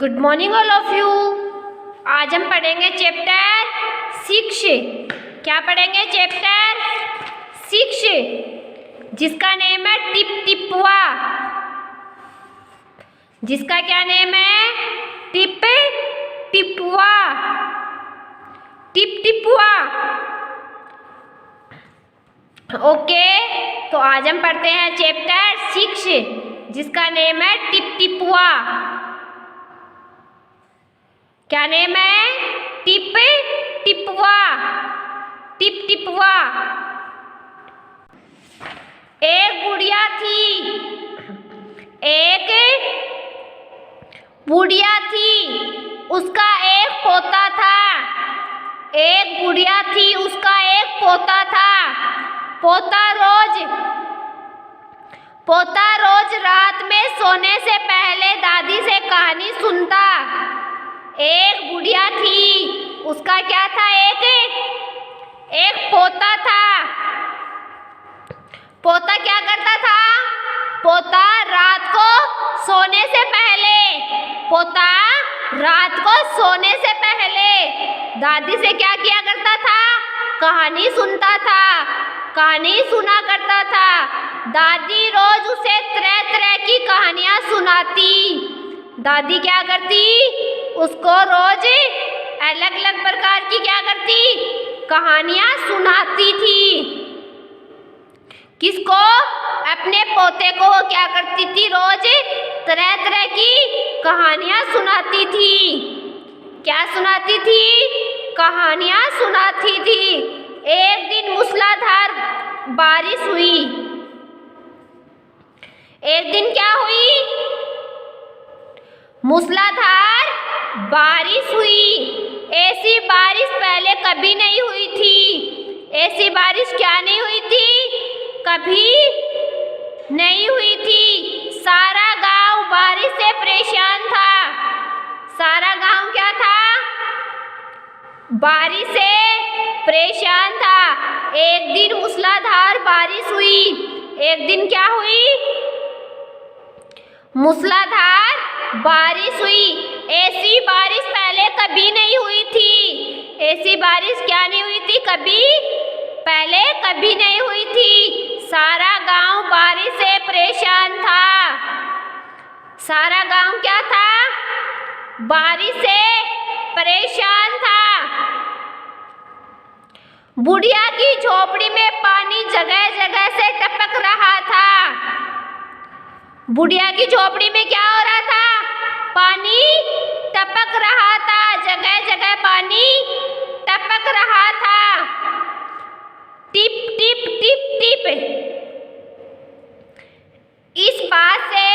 Good morning all of you. आज हम पढ़ेंगे चैप्टर 6। क्या पढ़ेंगे? चैप्टर 6 जिसका नेम है टिप टिपुआ। जिसका क्या नेम है? टिप टिपुआ। टिप टिपुआ। ओके, तो आज हम पढ़ते हैं चैप्टर 6 जिसका नेम है टिप टिपुआ। क्या नेम है? टिप टिपुआ। टिप टिपुआ। एक बुढ़िया थी। एक बुढ़िया थी, उसका एक पोता था। एक बुढ़िया थी, उसका एक पोता था। पोता रोज रात में सोने से पहले दादी से कहानी सुनता। एक बुढ़िया थी, उसका क्या था? एक पोता था। पोता क्या करता था? पोता रात को सोने से पहले दादी से क्या किया करता था? कहानी सुनता था। कहानी सुना करता था। दादी रोज उसे तरह तरह की कहानियां सुनाती। दादी क्या करती? उसको रोज अलग अलग प्रकार की क्या करती? कहानियां सुनाती थी। किसको? अपने पोते को वो क्या करती थी? रोज तरह तरह की कहानियां सुनाती थी। क्या सुनाती थी? कहानियां सुनाती थी। एक दिन मूसलाधार बारिश हुई। एक दिन क्या हुई? मूसलाधार बारिश हुई। ऐसी बारिश पहले कभी नहीं हुई थी। ऐसी बारिश क्या नहीं हुई थी? कभी नहीं हुई थी। सारा गांव बारिश से परेशान था। सारा गांव क्या था? बारिश से परेशान था। एक दिन मूसलाधार बारिश हुई। एक दिन क्या हुई? मूसलाधार बारिश हुई। ऐसी बारिश पहले कभी नहीं हुई थी। ऐसी बारिश क्या नहीं हुई थी? पहले कभी नहीं हुई थी। सारा गांव बारिश से परेशान था। सारा गांव क्या था? बारिश से परेशान था। बुढ़िया की झोपड़ी में पानी जगह जगह से टपक रहा था। बुढ़िया की झोपड़ी में क्या हो रहा था? पानी टपक रहा था। जगह जगह पानी टपक रहा था। Tip tip tip tip. इस बात से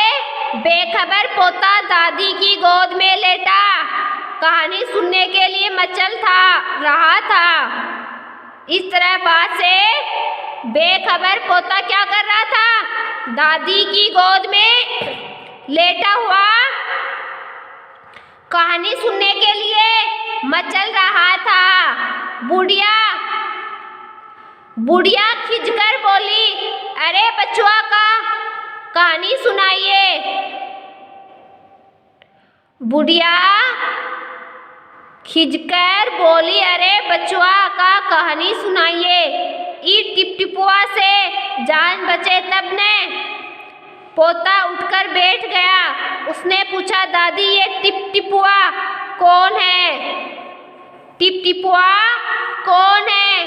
बेखबर पोता दादी की गोद में लेटा कहानी सुनने के लिए मचल रहा था। इस तरह बात से बेखबर पोता क्या कर रहा था? दादी की गोद में लेटा हुआ कहानी सुनने के लिए मचल रहा था। बुढ़िया खिंचकर बोली, अरे बचुआ का कहानी सुनाइए। बुढ़िया खिंचकर बोली, अरे बचुआ का कहानी सुनाइए। ई टिप टिपुआ से जान बचे तब ने। पोता उठकर बैठ गया। उसने पूछा, दादी ये टिप टिपुआ कौन है? टिप टिपुआ कौन है?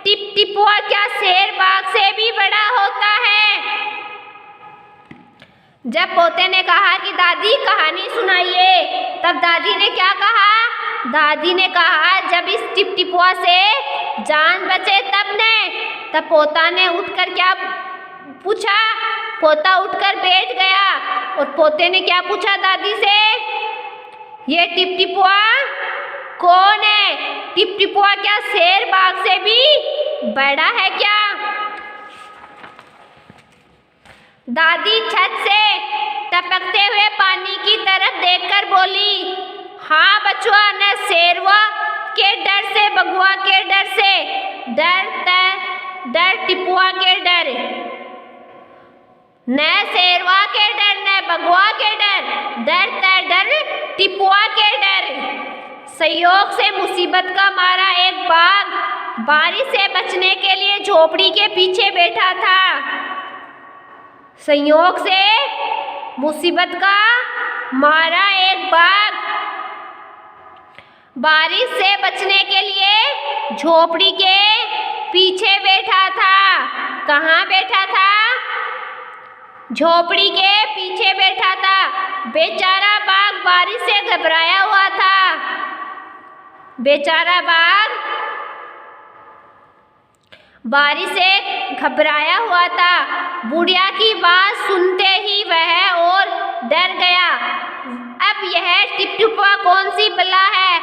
टिप टिपुआ क्या शेर बाघ से भी बड़ा होता है? जब पोते ने कहा कि दादी कहानी सुनाइए, तब दादी ने क्या कहा? दादी ने कहा, जब इस टिप टिपुआ से जान बचे तब ने। तब पोता ने उठकर क्या पूछा? पोता उठकर बैठ गया और पोते ने क्या पूछा दादी से? ये टिप टिपुआ कौन है? टिप टिपुआ क्या शेर बाघ से भी बड़ा है क्या? दादी छत से टपकते हुए पानी की तरफ देखकर बोली, हाँ बचुआ, न शेरवा के डर से, बगुआ के डर से डर टिपुआ के डर। न शेरवा के डर न बगवा के डर, डर तर डर टिपुआ के डर। संयोग से मुसीबत का मारा एक बाघ बारिश से बचने के लिए झोपड़ी के पीछे बैठा था। संयोग से मुसीबत का मारा एक बाघ बारिश से बचने के लिए झोपड़ी के पीछे बैठा था। कहाँ बैठा था? झोपड़ी के पीछे बैठा था। बेचारा बाघ बारिश से घबराया हुआ था। बेचारा बाघ बारिश से घबराया हुआ था। बुढ़िया की बात सुनते ही वह और डर गया। अब यह टिपटिपुआ कौन सी बला है?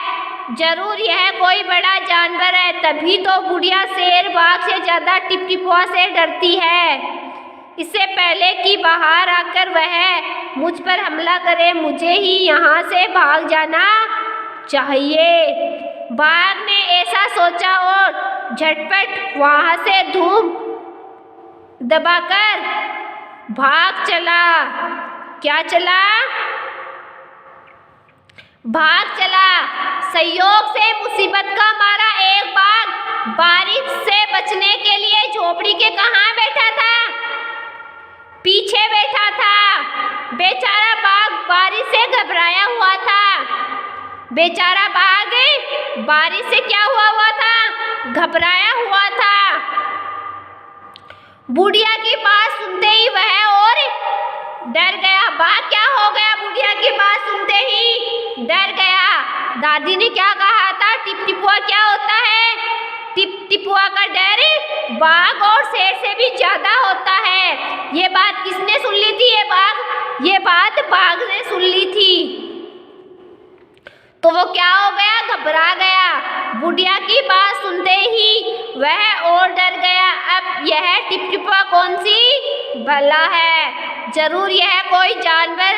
जरूर यह कोई बड़ा जानवर है, तभी तो बुढ़िया शेर बाघ से ज्यादा टिपटिपुआ से डरती है। इससे पहले कि बाहर आकर वह मुझ पर हमला करे, मुझे ही यहाँ से भाग जाना चाहिए। बाघ ने ऐसा सोचा और झटपट वहाँ से धूम दबाकर भाग चला। क्या चला? भाग चला। संयोग से मुसीबत का मारा एक बाघ बारिश से बचने के लिए झोपड़ी के कहाँ बैठा था? पीछे बैठा था। बेचारा बाघ बारिश से घबराया हुआ था। बेचारा बाघ बारिश से क्या हुआ था? घबराया हुआ था। बुढ़िया की बात सुनते ही वह और डर गया। बाघ क्या हो गया? बुढ़िया की बात सुनते ही डर गया। दादी ने क्या कहा था? टिपटिपुआ क्या होता है? टिपटिपुआ का डर बाघ और शेर से भी ज्यादा होता है। ये बात किसने सुन ली थी? ये बात बाघ ने सुन ली थी। तो वो क्या हो गया? घबरा गया। बुढ़िया की बात सुनते ही वह और डर गया। अब यह टिपटिपुआ कौन सी बला है? जरूर यह कोई जानवर,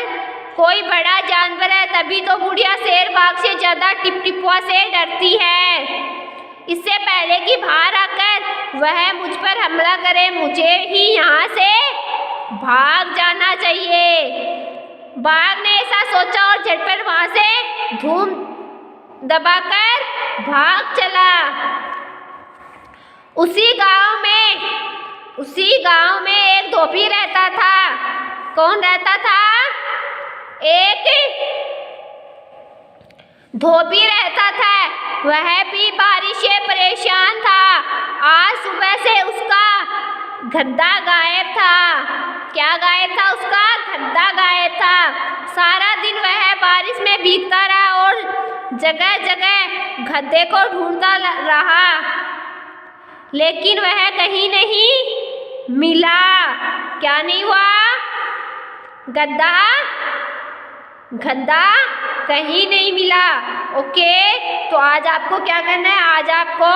कोई बड़ा जानवर है, तभी तो बुढ़िया शेर बाघ से ज्यादा टिपटिपुआ से डरती है। इससे पहले कि बाहर आकर वह मुझ पर हमला करे, मुझे ही यहाँ से भाग जाना चाहिए। बाघ ने ऐसा सोचा और झटपट वहाँ से धूम दबाकर भाग चला। उसी गांव में एक धोबी रहता था। कौन रहता था? एक धोबी रहता था। वह भी बारिश से परेशान था। आज सुबह से उसका गद्दा गायब था। क्या गायब था? उसका गद्दा गायब था। सारा दिन वह बारिश में भीगता रहा और जगह जगह गद्दे को ढूंढता रहा, लेकिन वह कहीं नहीं मिला। क्या नहीं हुआ? गद्दा कहीं नहीं मिला। ओके, तो आज आपको क्या करना है? आज आपको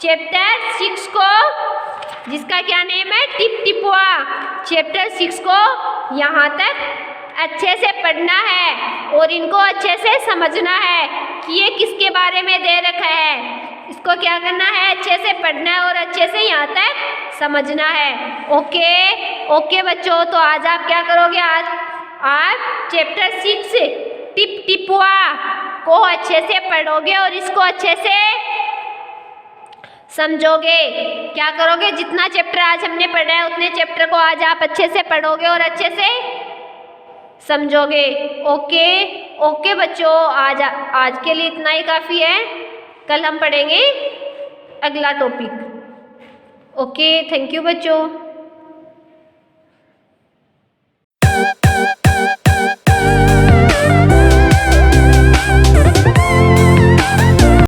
चैप्टर 6 को, जिसका क्या नेम है? टिपटिपुआ, चैप्टर 6 को यहाँ तक अच्छे से पढ़ना है और इनको अच्छे से समझना है कि ये किसके बारे में दे रखा है। इसको क्या करना है? अच्छे से पढ़ना है और अच्छे से यहाँ तक समझना है। ओके बच्चों, तो आज आप क्या करोगे? आज आप चैप्टर 6 टिपटिपुआ को अच्छे से पढ़ोगे और इसको अच्छे से समझोगे। क्या करोगे? जितना चैप्टर आज हमने पढ़ा है उतने चैप्टर को आज आप अच्छे से पढ़ोगे और अच्छे से समझोगे। ओके बच्चों, आज के लिए इतना ही काफ़ी है। कल हम पढ़ेंगे अगला टॉपिक। ओके, थैंक यू बच्चों।